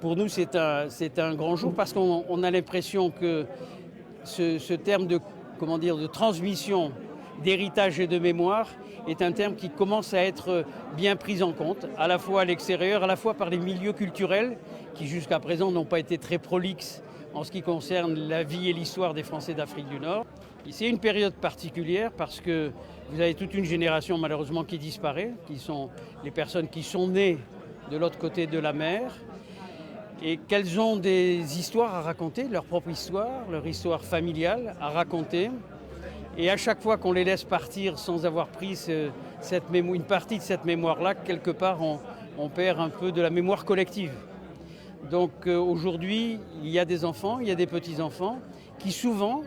Pour nous, c'est un grand jour parce qu'on a l'impression que ce terme de transmission, d'héritage et de mémoire est un terme qui commence à être bien pris en compte, à la fois à l'extérieur, à la fois par les milieux culturels qui jusqu'à présent n'ont pas été très prolixes en ce qui concerne la vie et l'histoire des Français d'Afrique du Nord. C'est une période particulière parce que vous avez toute une génération malheureusement qui disparaît, qui sont les personnes qui sont nées de l'autre côté de la mer et qu'elles ont des histoires à raconter, leur propre histoire, leur histoire familiale à raconter. Et à chaque fois qu'on les laisse partir sans avoir pris une partie de cette mémoire-là, quelque part on perd un peu de la mémoire collective. Donc aujourd'hui, il y a des enfants, il y a des petits-enfants qui souvent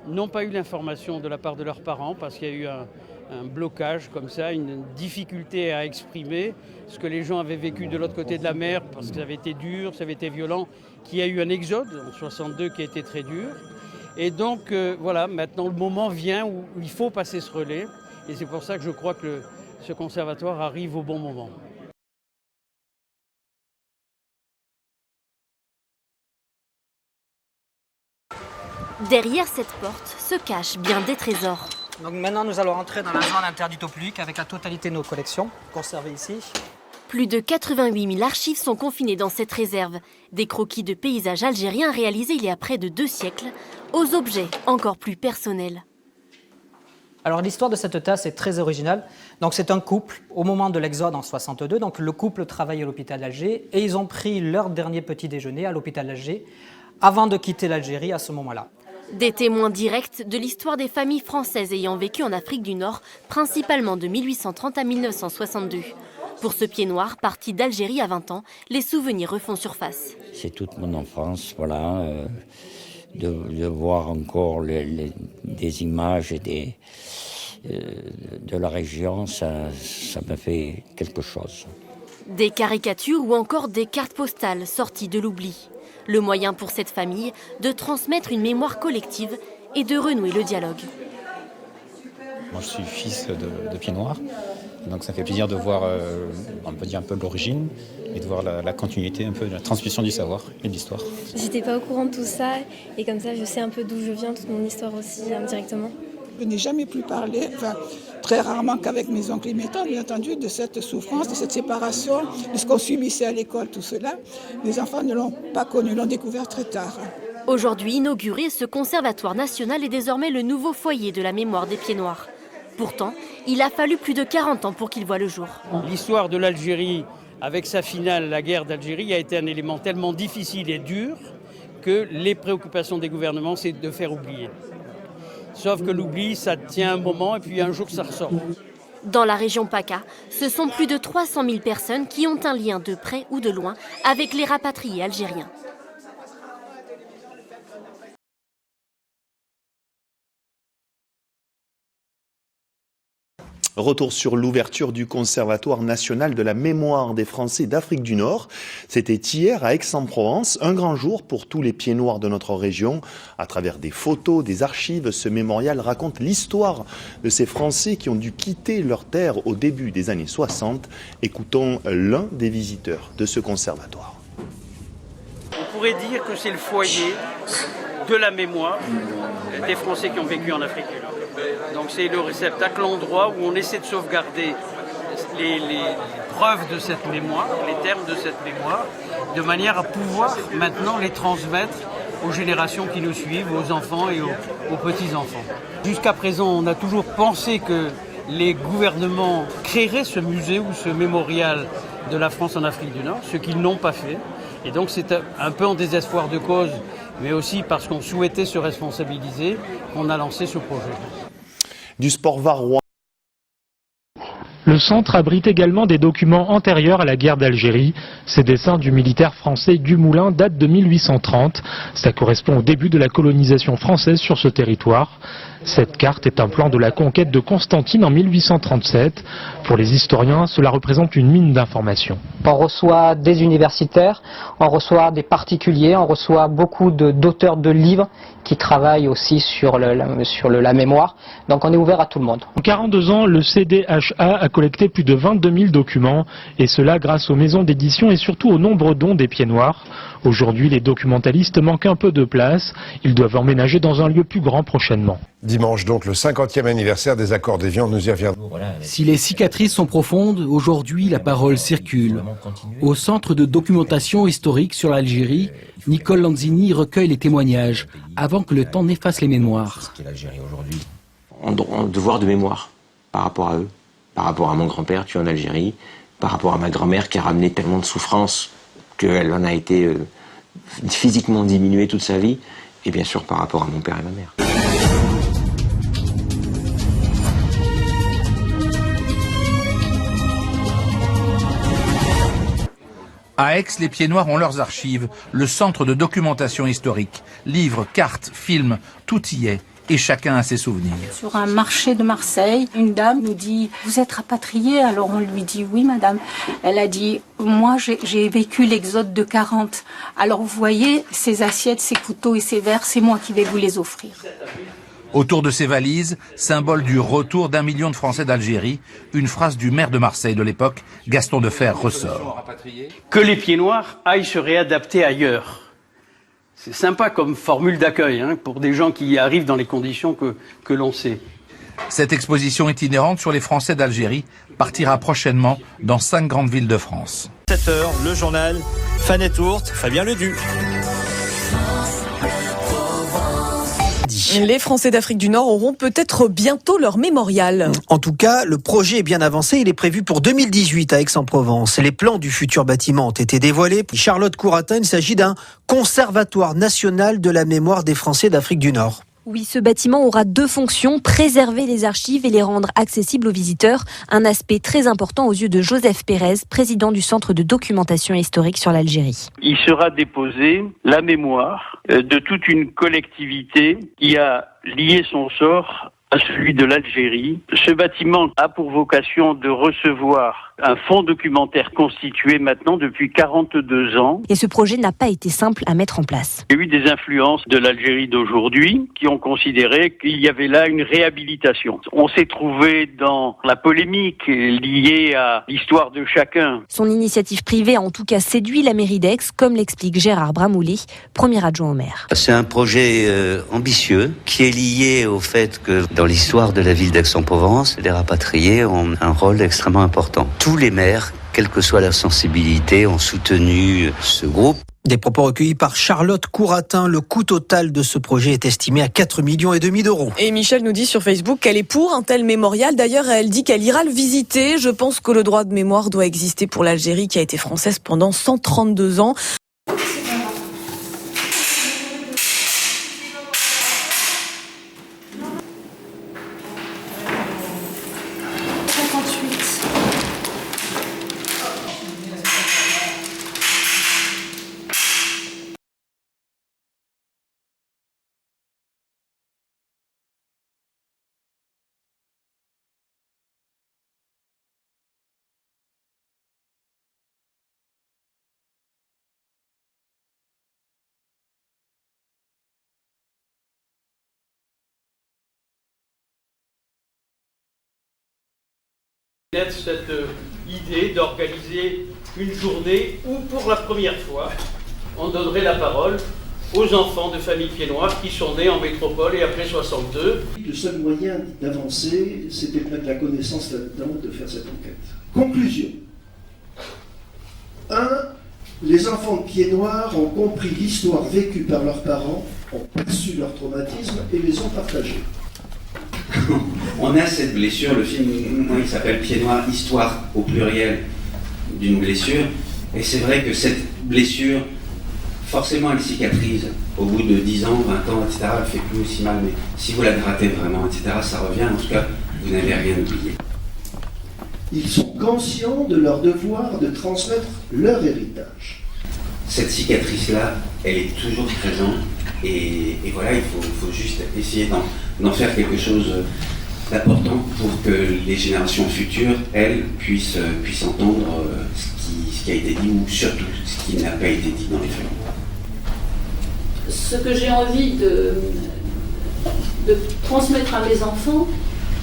n'ont pas eu l'information de la part de leurs parents parce qu'il y a eu un blocage comme ça, une difficulté à exprimer ce que les gens avaient vécu de l'autre côté de la mer parce que ça avait été dur, ça avait été violent, qu'il y a eu un exode en 62 qui a été très dur. Et donc voilà, maintenant le moment vient où il faut passer ce relais et c'est pour ça que je crois que ce conservatoire arrive au bon moment. Derrière cette porte se cachent bien des trésors. Donc maintenant nous allons entrer dans la zone interdite au public avec la totalité de nos collections conservées ici. Plus de 88 000 archives sont confinées dans cette réserve. Des croquis de paysages algériens réalisés il y a près de 2 siècles, aux objets encore plus personnels. Alors l'histoire de cette tasse est très originale. Donc c'est un couple au moment de l'exode en 62. Donc le couple travaillait à l'hôpital d'Alger et ils ont pris leur dernier petit déjeuner à l'hôpital d'Alger avant de quitter l'Algérie à ce moment-là. Des témoins directs de l'histoire des familles françaises ayant vécu en Afrique du Nord, principalement de 1830 à 1962. Pour ce pied noir, parti d'Algérie à 20 ans, les souvenirs refont surface. C'est toute mon enfance, voilà, de voir encore des images et de la région, ça me fait quelque chose. Des caricatures ou encore des cartes postales sorties de l'oubli. Le moyen pour cette famille de transmettre une mémoire collective et de renouer le dialogue. Moi je suis fils de pied noir, donc ça fait plaisir de voir, on peut dire un peu l'origine et de voir la continuité, un peu de la transmission du savoir et de l'histoire. J'étais pas au courant de tout ça et comme ça je sais un peu d'où je viens, toute mon histoire aussi indirectement. Je n'ai jamais pu parler, très rarement qu'avec mes oncles et mes tantes, bien entendu, de cette souffrance, de cette séparation, de ce qu'on subissait à l'école, tout cela. Les enfants ne l'ont pas connu, l'ont découvert très tard. Aujourd'hui inauguré, ce conservatoire national est désormais le nouveau foyer de la mémoire des pieds noirs. Pourtant, il a fallu plus de 40 ans pour qu'il voie le jour. L'histoire de l'Algérie, avec sa finale, la guerre d'Algérie, a été un élément tellement difficile et dur que les préoccupations des gouvernements, c'est de faire oublier. Sauf que l'oubli, ça tient un moment et puis un jour ça ressort. Dans la région PACA, ce sont plus de 300 000 personnes qui ont un lien de près ou de loin avec les rapatriés algériens. Retour sur l'ouverture du Conservatoire national de la mémoire des Français d'Afrique du Nord. C'était hier à Aix-en-Provence, un grand jour pour tous les pieds noirs de notre région. À travers des photos, des archives, ce mémorial raconte l'histoire de ces Français qui ont dû quitter leur terre au début des années 60. Écoutons l'un des visiteurs de ce conservatoire. On pourrait dire que c'est le foyer de la mémoire des Français qui ont vécu en Afrique du Nord. Donc c'est le réceptacle, l'endroit où on essaie de sauvegarder les preuves de cette mémoire, les termes de cette mémoire, de manière à pouvoir maintenant les transmettre aux générations qui nous suivent, aux enfants et aux petits-enfants. Jusqu'à présent, on a toujours pensé que les gouvernements créeraient ce musée ou ce mémorial de la France en Afrique du Nord, ce qu'ils n'ont pas fait. Et donc c'est un peu en désespoir de cause, mais aussi parce qu'on souhaitait se responsabiliser, qu'on a lancé ce projet. Du sport varois. Le centre abrite également des documents antérieurs à la guerre d'Algérie. Ces dessins du militaire français Dumoulin datent de 1830. Ça correspond au début de la colonisation française sur ce territoire. Cette carte est un plan de la conquête de Constantine en 1837. Pour les historiens, cela représente une mine d'informations. On reçoit des universitaires, on reçoit des particuliers, on reçoit beaucoup d'auteurs de livres qui travaillent aussi sur la mémoire. Donc on est ouvert à tout le monde. En 42 ans, le CDHA a collecté plus de 22 000 documents, et cela grâce aux maisons d'édition et surtout au nombreux dons des Pieds Noirs. Aujourd'hui, les documentalistes manquent un peu de place. Ils doivent emménager dans un lieu plus grand prochainement. Dimanche donc, le 50e anniversaire des accords d'Évian, nous y reviendrons. Si les cicatrices sont profondes, aujourd'hui la parole circule. Au Centre de documentation historique sur l'Algérie, Nicole Lanzini recueille les témoignages avant que le temps n'efface les mémoires. Un devoir de mémoire par rapport à eux, par rapport à mon grand-père tué en Algérie, par rapport à ma grand-mère qui a ramené tellement de souffrance qu'elle en a été physiquement diminuée toute sa vie, et bien sûr par rapport à mon père et ma mère. À Aix, les Pieds Noirs ont leurs archives, le centre de documentation historique. Livres, cartes, films, tout y est. Et chacun a ses souvenirs. Sur un marché de Marseille, une dame nous dit « Vous êtes rapatriée ?» Alors on lui dit « Oui, madame ». Elle a dit « Moi, j'ai vécu l'exode de 40. Alors vous voyez, ces assiettes, ces couteaux et ces verres, c'est moi qui vais vous les offrir. » Autour de ces valises, symbole du retour d'1 million de Français d'Algérie, une phrase du maire de Marseille de l'époque, Gaston Defferre, ressort. Que les Pieds Noirs aillent se réadapter ailleurs. C'est sympa comme formule d'accueil pour des gens qui arrivent dans les conditions que l'on sait. Cette exposition itinérante sur les Français d'Algérie partira prochainement dans 5 grandes villes de France. 7h, le journal, Fanette Ourte, Fabien Ledu. Les Français d'Afrique du Nord auront peut-être bientôt leur mémorial. En tout cas, le projet est bien avancé. Il est prévu pour 2018 à Aix-en-Provence. Les plans du futur bâtiment ont été dévoilés. Charlotte Couratin, il s'agit d'un conservatoire national de la mémoire des Français d'Afrique du Nord. Oui, ce bâtiment aura 2 fonctions, préserver les archives et les rendre accessibles aux visiteurs. Un aspect très important aux yeux de Joseph Pérez, président du Centre de documentation historique sur l'Algérie. Il sera déposé la mémoire de toute une collectivité qui a lié son sort à celui de l'Algérie. Ce bâtiment a pour vocation de recevoir un fonds documentaire constitué maintenant depuis 42 ans. Et ce projet n'a pas été simple à mettre en place. Il y a eu des influences de l'Algérie d'aujourd'hui qui ont considéré qu'il y avait là une réhabilitation. On s'est trouvé dans la polémique liée à l'histoire de chacun. Son initiative privée a en tout cas séduit la mairie d'Aix, comme l'explique Gérard Bramouli, premier adjoint au maire. C'est un projet ambitieux qui est lié au fait que dans l'histoire de la ville d'Aix-en-Provence, les rapatriés ont un rôle extrêmement important. Tous les maires, quelle que soit leur sensibilité, ont soutenu ce groupe. Des propos recueillis par Charlotte Couratin. Le coût total de ce projet est estimé à 4,5 millions d'euros. Et Michel nous dit sur Facebook qu'elle est pour un tel mémorial. D'ailleurs, elle dit qu'elle ira le visiter. Je pense que le droit de mémoire doit exister pour l'Algérie qui a été française pendant 132 ans. Cette idée d'organiser une journée où, pour la première fois, on donnerait la parole aux enfants de familles Pieds Noirs qui sont nés en métropole et après 62. Le seul moyen d'avancer, c'était de mettre la connaissance là-dedans, de faire cette enquête. Conclusion. 1. Les enfants de Pieds Noirs ont compris l'histoire vécue par leurs parents, ont perçu leur traumatisme et les ont partagés. On a cette blessure, le film il s'appelle Pieds Noirs, histoire au pluriel d'une blessure, et c'est vrai que cette blessure, forcément elle cicatrise au bout de 10 ans, 20 ans, etc., elle fait plus aussi mal, mais si vous la grattez vraiment, etc., ça revient, en tout cas, vous n'avez rien oublié. Ils sont conscients de leur devoir de transmettre leur héritage. Cette cicatrice-là, elle est toujours présente, et voilà, il faut juste essayer d'en faire quelque chose d'important pour que les générations futures, elles, puissent entendre ce qui a été dit ou surtout ce qui n'a pas été dit dans les films. Ce que j'ai envie de transmettre à mes enfants,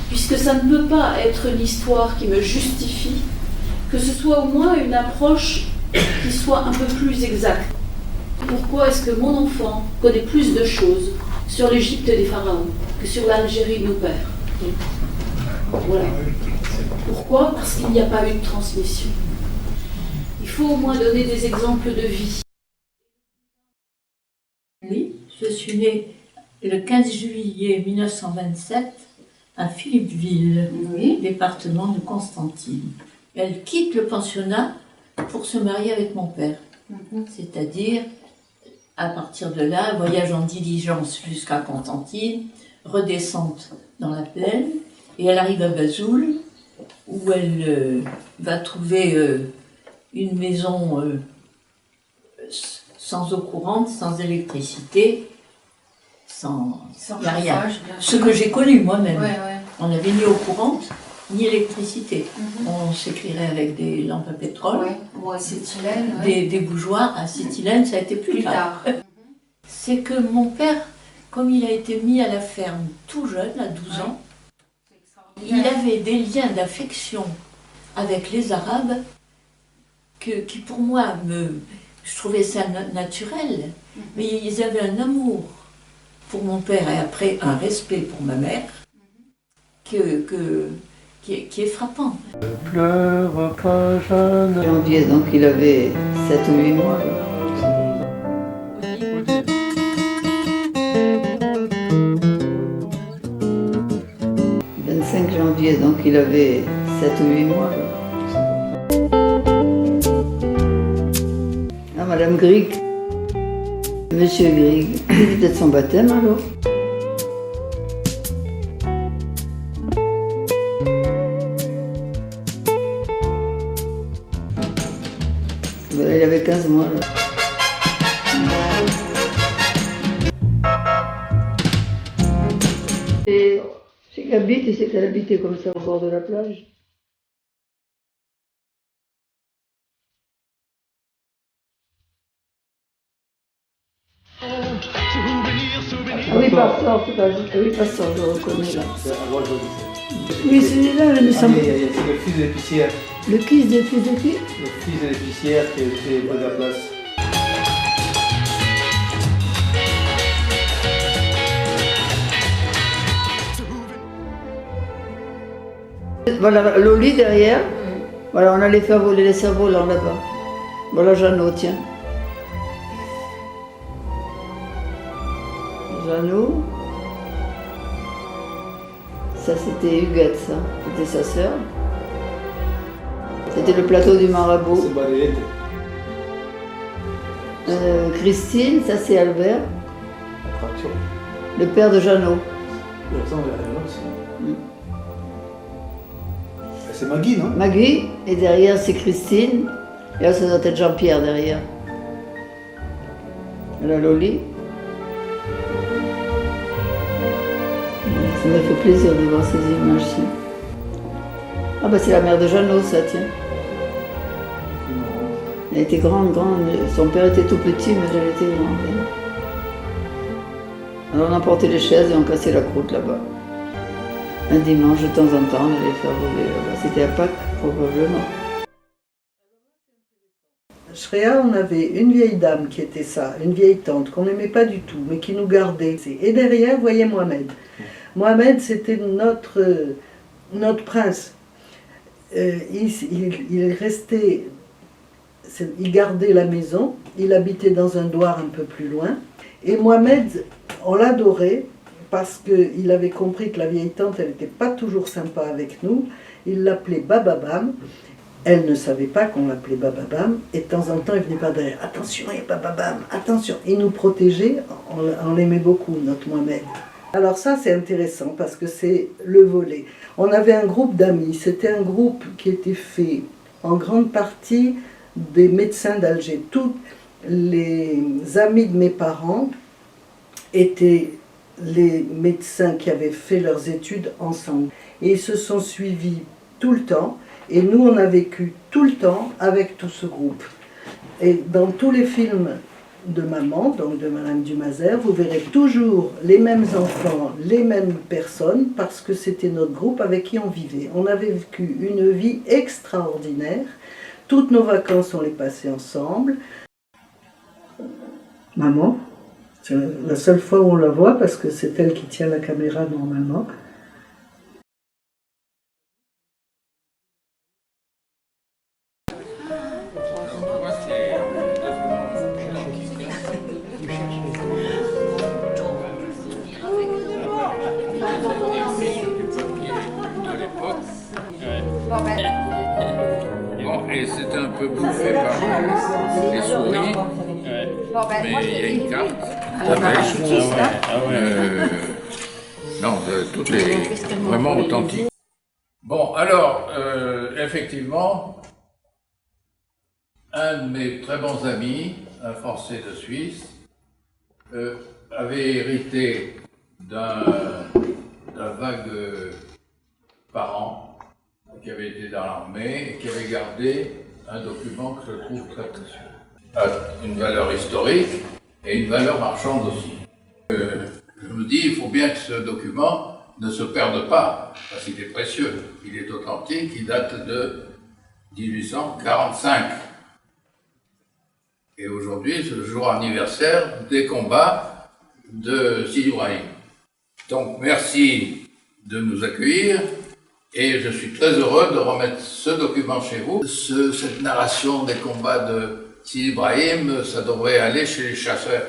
puisque ça ne peut pas être l'histoire qui me justifie, que ce soit au moins une approche qui soit un peu plus exacte. Pourquoi est-ce que mon enfant connaît plus de choses sur l'Égypte des pharaons que sur l'Algérie de nos pères? Voilà. Pourquoi? Parce qu'il n'y a pas eu de transmission. Il faut au moins donner des exemples de vie. Oui, je suis née le 15 juillet 1927 à Philippeville, département de Constantine. Elle quitte le pensionnat pour se marier avec mon père. C'est-à-dire, à partir de là, voyage en diligence jusqu'à Constantine, redescente dans la plaine, et elle arrive à Vesoul, où elle va trouver une maison sans eau courante, sans électricité, sans rien. Ce que j'ai connu moi-même. Ouais, ouais. On n'avait ni eau courante, ni électricité. On s'éclairait avec des lampes à pétrole, ou acétylène, des bougeoirs. Acétylène, ça a été plus tard. C'est que mon père, comme il a été mis à la ferme tout jeune, à 12 ans, il avait des liens d'affection avec les Arabes qui pour moi, je trouvais ça naturel. Mais ils avaient un amour pour mon père et après un respect pour ma mère qui est frappant. Pleure pas jeune. Janvier, donc il avait 7 ou 8 mois. Le 25 janvier, donc il avait 7 ou 8 mois. Ah, Madame Grieg, Monsieur Grieg, c'est peut-être son baptême alors. Il avait 15 mois là. Et c'est qu'habite, et c'est qu'elle habitait comme ça au bord de la plage. Ah oui, Passor, c'est pas juste. Ah oui, Passor, je le reconnais là. Oui, celui-là, il me semble. C'est le fils de l'épicière. Le fils de qui? Le fils de l'épicière qui était de la place. Voilà, Loli derrière. Voilà, on allait faire voler les cerfs-volants là-bas. Voilà Jeannot, tiens. Jeannot. Ça c'était Huguette, ça. C'était sa sœur. C'était le plateau du marabout. Christine, ça c'est Albert. Le père de Jeannot. C'est Maggie, non? Maggie, et derrière c'est Christine. Et là ça doit être Jean-Pierre derrière. La Loli. Ça me fait plaisir de voir ces images-ci. Ah bah c'est la mère de Jeannot, ça, tiens. Elle était grande. Son père était tout petit, mais elle était grande. Alors on emportait les chaises et on cassait la croûte là-bas. Un dimanche, de temps en temps, on allait faire voler là-bas. C'était à Pâques, probablement. Shreya, on avait une vieille dame qui était ça, une vieille tante qu'on n'aimait pas du tout, mais qui nous gardait. Et derrière, vous voyez Mohamed. Mohamed, c'était notre prince. Il restait, il gardait la maison, il habitait dans un douar un peu plus loin. Et Mohamed, on l'adorait parce qu'il avait compris que la vieille tante, elle n'était pas toujours sympa avec nous. Il l'appelait Bababam. Elle ne savait pas qu'on l'appelait Bababam. Et de temps en temps, il venait par derrière. Attention, il y a Bababam, attention. Il nous protégeait, on l'aimait beaucoup, notre Mohamed. Alors ça, c'est intéressant parce que c'est le volet. On avait un groupe d'amis. C'était un groupe qui était fait en grande partie des médecins d'Alger. Tous les amis de mes parents étaient les médecins qui avaient fait leurs études ensemble. Et ils se sont suivis tout le temps. Et nous, on a vécu tout le temps avec tout ce groupe. Et dans tous les films de maman, donc de Madame Dumazer, vous verrez toujours les mêmes enfants, les mêmes personnes, parce que c'était notre groupe avec qui on vivait. On avait vécu une vie extraordinaire. Toutes nos vacances, on les passait ensemble. Maman, c'est la seule fois où on la voit, parce que c'est elle qui tient la caméra normalement. Bon, et c'est un peu bouffé par les souris, mais il y a une carte avec, tout est vraiment authentique. Bon, alors, effectivement, un de mes très bons amis, un Français de Suisse, avait hérité d'un vague parent qui avait été dans l'armée et qui avait gardé un document que je trouve très précieux. Une valeur historique et une valeur marchande aussi. Je me dis, il faut bien que ce document ne se perde pas, parce qu'il est précieux, il est authentique, il date de 1845. Et aujourd'hui, c'est le jour anniversaire des combats de Sidi Ibrahim. Donc merci de nous accueillir. Et je suis très heureux de remettre ce document chez vous. Cette narration des combats de Sidi Ibrahim, ça devrait aller chez les chasseurs.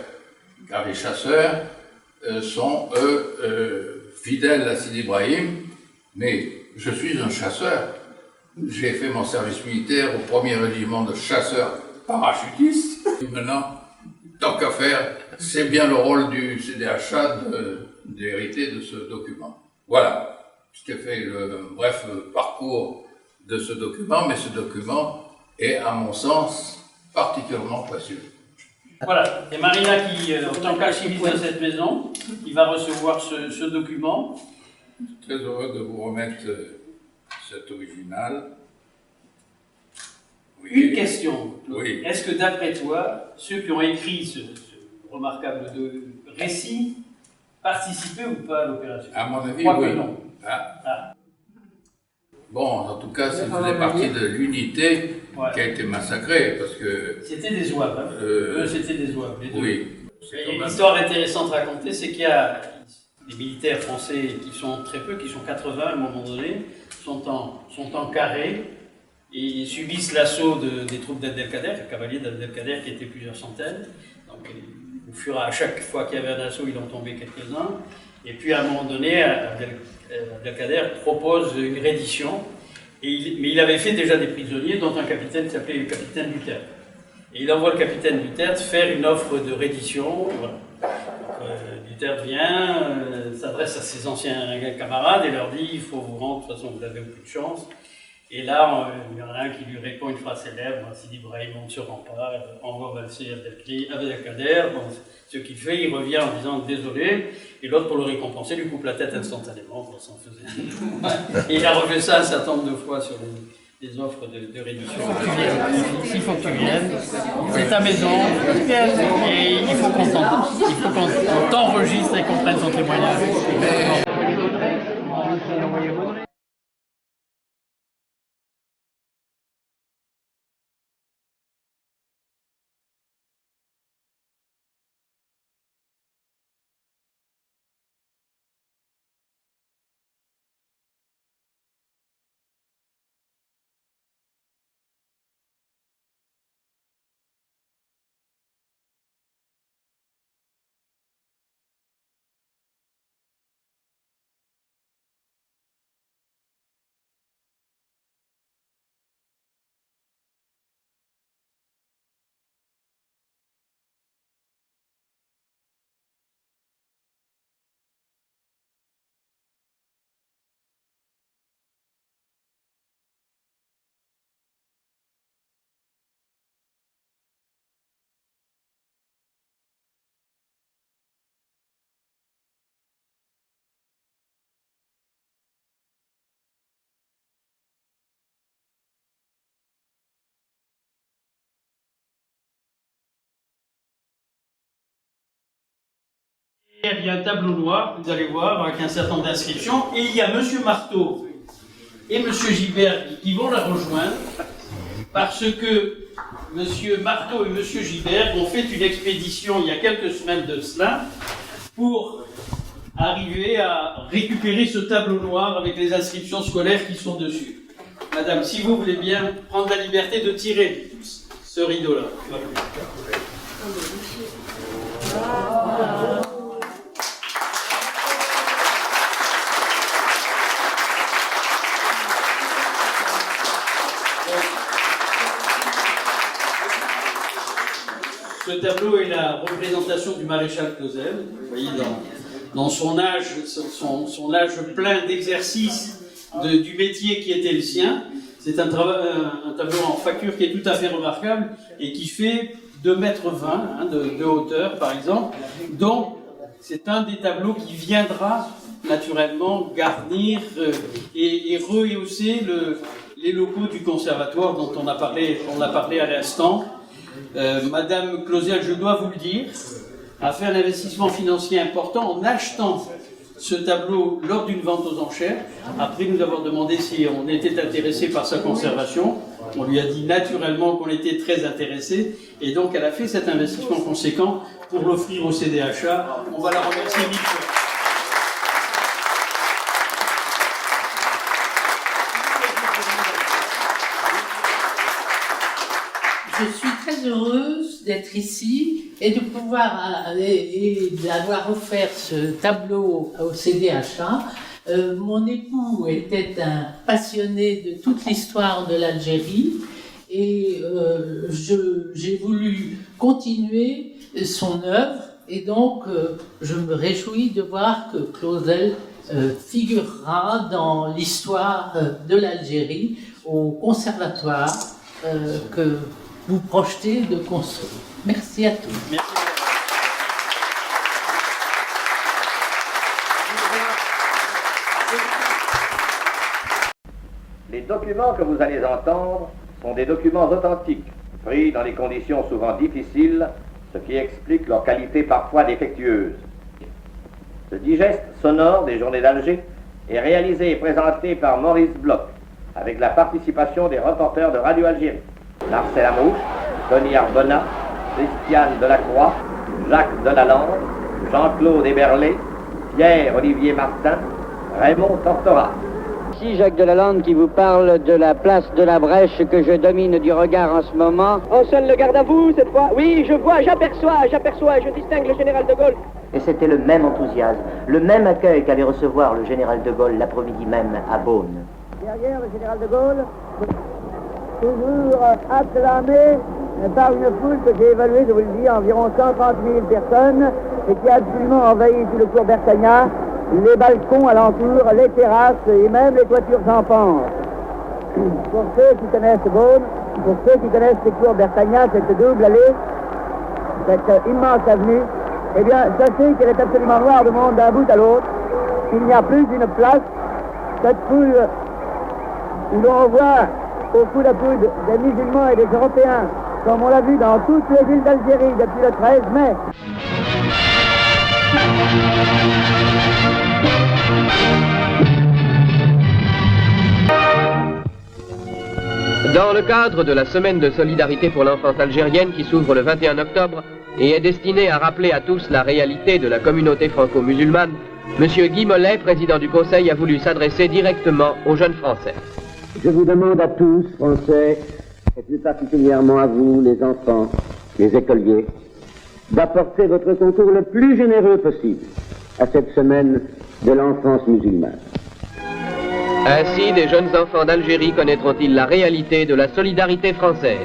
Car les chasseurs sont, eux, fidèles à Sidi Ibrahim. Mais je suis un chasseur. J'ai fait mon service militaire au 1er régiment de chasseurs parachutistes. Et maintenant, tant qu'à faire, c'est bien le rôle du CDHA d'hériter de ce document. Voilà. Je t'ai fait le bref parcours de ce document, mais ce document est, à mon sens, particulièrement précieux. Voilà, et Marina qui, en tant qu'archiviste de cette maison, il va recevoir ce document. Je suis très heureux de vous remettre cet original. Oui. Une question. Oui. Est-ce que d'après toi, ceux qui ont écrit ce remarquable récit participaient ou pas à l'opération? À mon avis, oui. Que non. Bon, en tout cas, ça faisait partie de l'unité qui a été massacrée, parce que... C'était des zouaves, hein. Eux, c'était des zouaves, les deux. Oui. L'histoire intéressante à raconter, c'est qu'il y a des militaires français qui sont très peu, qui sont 80 à un moment donné, sont en carré, et ils subissent l'assaut des troupes d'Abdelkader, les cavaliers d'Abdelkader qui étaient plusieurs centaines. Donc, à chaque fois qu'il y avait un assaut, il en tombait quelques-uns. Et puis à un moment donné, Abdelkader propose une reddition, mais il avait fait déjà des prisonniers, dont un capitaine qui s'appelait le capitaine Duterte. Et il envoie le capitaine Duterte faire une offre de reddition. Voilà. Duterte vient, s'adresse à ses anciens camarades et leur dit « il faut vous rendre, de toute façon vous n'avez aucune chance ». Et là, il y en a un qui lui répond une phrase célèbre, Sidi Ibrahim, on ne se rend pas, envoie valser Abdelkader. Bon, ce qu'il fait, il revient en disant désolé, et l'autre, pour le récompenser, lui coupe la tête instantanément. Et il a refait ça un certain nombre de fois sur les offres de réduction. Il faut que tu viennes, c'est ta maison, et il faut qu'on t'enregistre et qu'on prenne son témoignage. Il y a un tableau noir, vous allez voir, avec un certain nombre d'inscriptions, et il y a M. Marteau et M. Gibert qui vont la rejoindre, parce que M. Marteau et M. Gibert ont fait une expédition il y a quelques semaines de cela, pour arriver à récupérer ce tableau noir avec les inscriptions scolaires qui sont dessus. Madame, si vous voulez bien prendre la liberté de tirer ce rideau-là. Ce tableau est la représentation du maréchal Clausel. Vous voyez, dans son âge, son âge plein d'exercice du métier qui était le sien. C'est un tableau en facture qui est tout à fait remarquable et qui fait 2,20 m de hauteur, par exemple. Donc, c'est un des tableaux qui viendra naturellement garnir et rehausser les locaux du conservatoire dont on a parlé à l'instant. Madame Clausel, je dois vous le dire, a fait un investissement financier important en achetant ce tableau lors d'une vente aux enchères. Après nous avoir demandé si on était intéressé par sa conservation, on lui a dit naturellement qu'on était très intéressé, et donc elle a fait cet investissement conséquent pour l'offrir au CDHA. On va la remercier mille fois. Je suis très heureuse d'être ici et de pouvoir et d'avoir offert ce tableau au CDHA. Mon époux était un passionné de toute l'histoire de l'Algérie et j'ai voulu continuer son œuvre, et donc je me réjouis de voir que Clausel figurera dans l'histoire de l'Algérie au conservatoire que vous projetez de construire. Merci à tous. Merci. Les documents que vous allez entendre sont des documents authentiques, pris dans des conditions souvent difficiles, ce qui explique leur qualité parfois défectueuse. Ce digeste sonore des Journées d'Alger est réalisé et présenté par Maurice Bloch, avec la participation des reporters de Radio Algérie. Marcel Amrouche, Tony Arbona, Christiane Delacroix, Jacques Delalande, Jean-Claude Héberlé, Pierre-Olivier Martin, Raymond Tortora. Ici Jacques Delalande qui vous parle de la place de la Brèche que je domine du regard en ce moment. Oh, seul le garde à vous cette fois. Oui, je vois, j'aperçois, je distingue le général de Gaulle. Et c'était le même enthousiasme, le même accueil qu'allait recevoir le général de Gaulle l'après-midi même à Beaune. Derrière le général de Gaulle, toujours acclamé par une foule que j'ai évaluée, je vous le dis, environ 130 000 personnes, et qui a absolument envahi tout le cours Bertagnan, les balcons alentour, les terrasses et même les toitures en pente. Pour ceux qui connaissent Beaune, pour ceux qui connaissent les cours Bertagnan, cette double allée, cette immense avenue, eh bien, sachez qu'elle est absolument noire de monde d'un bout à l'autre. Il n'y a plus d'une place, cette foule où l'on voit au coude à coude des musulmans et des Européens, comme on l'a vu dans toutes les villes d'Algérie depuis le 13 mai. Dans le cadre de la semaine de solidarité pour l'enfance algérienne qui s'ouvre le 21 octobre et est destinée à rappeler à tous la réalité de la communauté franco-musulmane, M. Guy Mollet, président du Conseil, a voulu s'adresser directement aux jeunes Français. Je vous demande à tous, Français, et plus particulièrement à vous, les enfants, les écoliers, d'apporter votre concours le plus généreux possible à cette semaine de l'enfance musulmane. Ainsi, des jeunes enfants d'Algérie connaîtront-ils la réalité de la solidarité française.